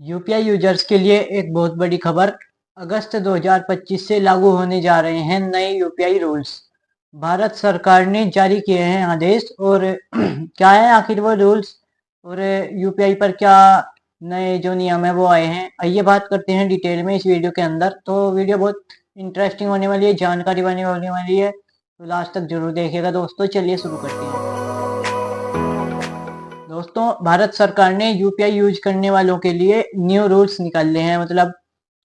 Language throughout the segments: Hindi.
यूपीआई यूजर्स के लिए एक बहुत बड़ी खबर। अगस्त 2025 से लागू होने जा रहे हैं नए यूपीआई रूल्स। भारत सरकार ने जारी किए हैं आदेश। और क्या है आखिर वो रूल्स, और यूपीआई पर क्या नए जो नियम है वो आए हैं, आइए बात करते हैं डिटेल में इस वीडियो के अंदर। तो वीडियो बहुत इंटरेस्टिंग होने वाली है, जानकारी होने वाली है, तो लास्ट तक जरूर देखिएगा दोस्तों। चलिए शुरू करते हैं दोस्तों। भारत सरकार ने यूपीआई यूज करने वालों के लिए न्यू रूल्स निकाले हैं। मतलब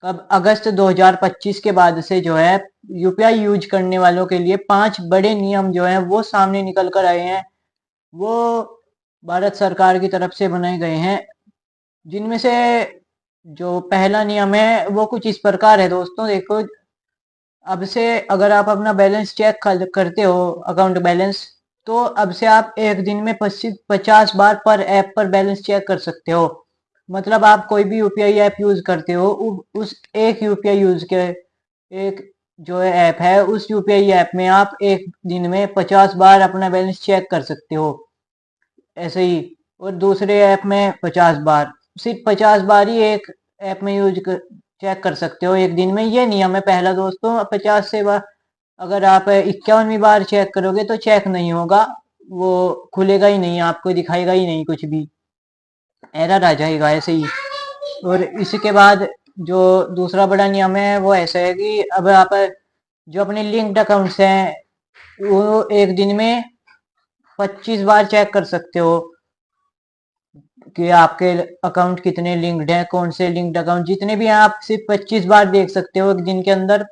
अब अगस्त 2025 के बाद से जो है यूपीआई यूज करने वालों के लिए 5 बड़े नियम जो हैं वो सामने निकल कर आए हैं। वो भारत सरकार की तरफ से बनाए गए हैं, जिनमें से जो पहला नियम है वो कुछ इस प्रकार है दोस्तों। देखो, अब से अगर आप अपना बैलेंस चेक करते हो, अकाउंट बैलेंस, तो अब से आप एक दिन में 50 बार पर ऐप पर बैलेंस चेक कर सकते हो। मतलब आप कोई भी यूपीआई ऐप यूज करते हो, उस एक यूपीआई यूज के एक जो ऐप है, उस यूपीआई ऐप में आप एक दिन में 50 बार अपना बैलेंस चेक कर सकते हो, ऐसे ही। और दूसरे ऐप में 50 बार, सिर्फ 50 बार ही एक ऐप में चेक कर सकते हो एक दिन में। ये नियम है पहला दोस्तों। 50 से बार अगर आप 51वीं बार चेक करोगे तो चेक नहीं होगा, वो खुलेगा ही नहीं, आपको दिखाएगा ही नहीं, कुछ भी एरर आ जाएगा ऐसे ही। और इसके बाद जो दूसरा बड़ा नियम है वो ऐसा है कि अब आप जो अपने लिंक्ड अकाउंट्स हैं वो एक दिन में 25 बार चेक कर सकते हो कि आपके अकाउंट कितने लिंक्ड हैं, कौन से लिंक्ड अकाउंट जितने भी हैं आप सिर्फ 25 बार देख सकते हो एक दिन के अंदर।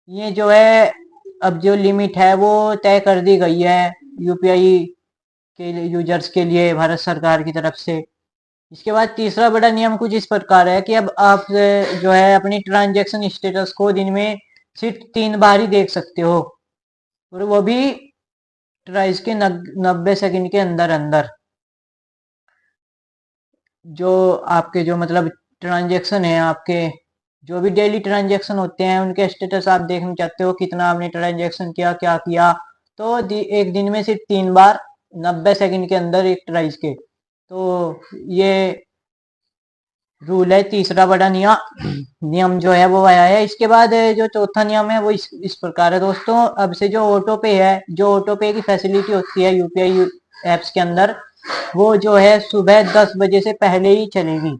ये जो है अब जो लिमिट है वो तय कर दी गई है यूपीआई के यूजर्स के लिए भारत सरकार की तरफ से। इसके बाद तीसरा बड़ा नियम कुछ इस प्रकार है कि अब आप जो है अपनी ट्रांजैक्शन स्टेटस को दिन में सिर्फ 3 बार ही देख सकते हो, और वो भी ट्राइस के 90 सेकंड के अंदर अंदर। जो आपके जो मतलब ट्रांजैक्शन है, आपके जो भी डेली ट्रांजैक्शन होते हैं उनके स्टेटस आप देखना चाहते हो, कितना आपने ट्रांजैक्शन किया, क्या किया, तो एक दिन में सिर्फ 3 बार 90 सेकंड के अंदर एक ट्राइस के। तो ये रूल है तीसरा बड़ा नियम जो है वो आया है। इसके बाद जो चौथा नियम है वो इस प्रकार है दोस्तों। अब से जो ऑटो पे है, जो ऑटो पे की फैसिलिटी होती है यूपीआई एप्स के अंदर, वो जो है सुबह 10 बजे से पहले ही चलेगी।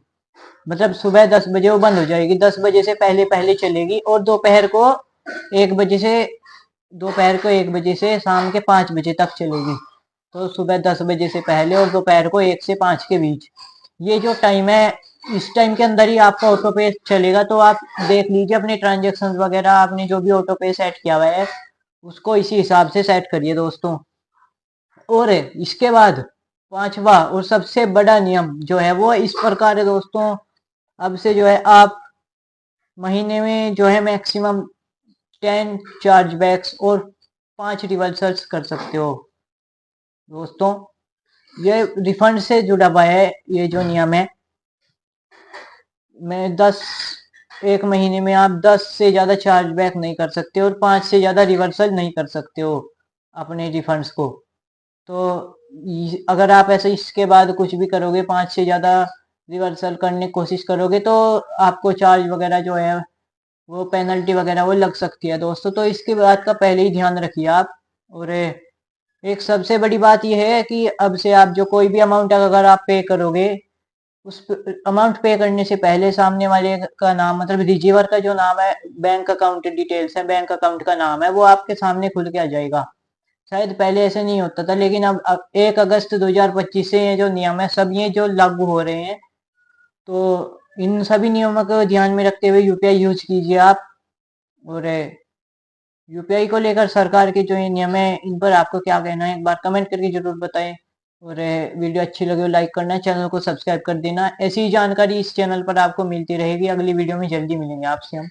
मतलब सुबह 10 बजे वो बंद हो जाएगी, 10 बजे से पहले पहले चलेगी। और एक बजे से दोपहर को 1 बजे से शाम के 5 बजे तक चलेगी। तो सुबह 10 बजे से पहले और दोपहर को 1 से 5 के बीच, ये जो टाइम है, इस टाइम के अंदर ही आपका ऑटो पे चलेगा। तो आप देख लीजिए अपने ट्रांजेक्शन वगैरह, आपने जो भी ऑटो पे सेट किया हुआ है उसको इसी हिसाब से सेट करिए दोस्तों। और इसके बाद पांचवा और सबसे बड़ा नियम जो है वो इस प्रकार है दोस्तों। अब से जो है आप महीने में जो है मैक्सिमम 10 चार्जबैक्स और 5 रिवर्सल्स कर सकते हो दोस्तों। ये रिफंड से जुड़ा हुआ है ये जो नियम है। मैं 10 एक महीने में आप 10 से ज़्यादा चार्जबैक नहीं कर सकते और 5 से ज़्यादा रिवर्सल नहीं कर सकते हो अपने रिफंड्स को। तो अगर आप ऐसे इसके बाद कुछ भी करोगे, 5 से ज़्यादा रिवर्सल करने की कोशिश करोगे, तो आपको चार्ज वगैरह जो है वो पेनल्टी वगैरह वो लग सकती है दोस्तों। तो इसकी बात का पहले ही ध्यान रखिए आप। और एक सबसे बड़ी बात यह है कि अब से आप जो कोई भी अमाउंट अगर आप पे करोगे, उस अमाउंट पे करने से पहले सामने वाले का नाम, मतलब रिसीवर का जो नाम है, बैंक अकाउंट डिटेल्स है, बैंक अकाउंट का नाम है, वो आपके सामने खुल के आ जाएगा। शायद पहले ऐसे नहीं होता था, लेकिन अब 1 अगस्त 2025 से ये जो नियम है सब ये जो लागू हो रहे हैं। तो इन सभी नियमों को ध्यान में रखते हुए यूपीआई यूज कीजिए आप। और यूपीआई को लेकर सरकार के जो ये नियम है इन पर आपको क्या कहना है, एक बार कमेंट करके जरूर बताएं। और वीडियो अच्छी लगे तो लाइक करना, चैनल को सब्सक्राइब कर देना। ऐसी ही जानकारी इस चैनल पर आपको मिलती रहेगी। अगली वीडियो में जल्दी मिलेंगे आपसे हम।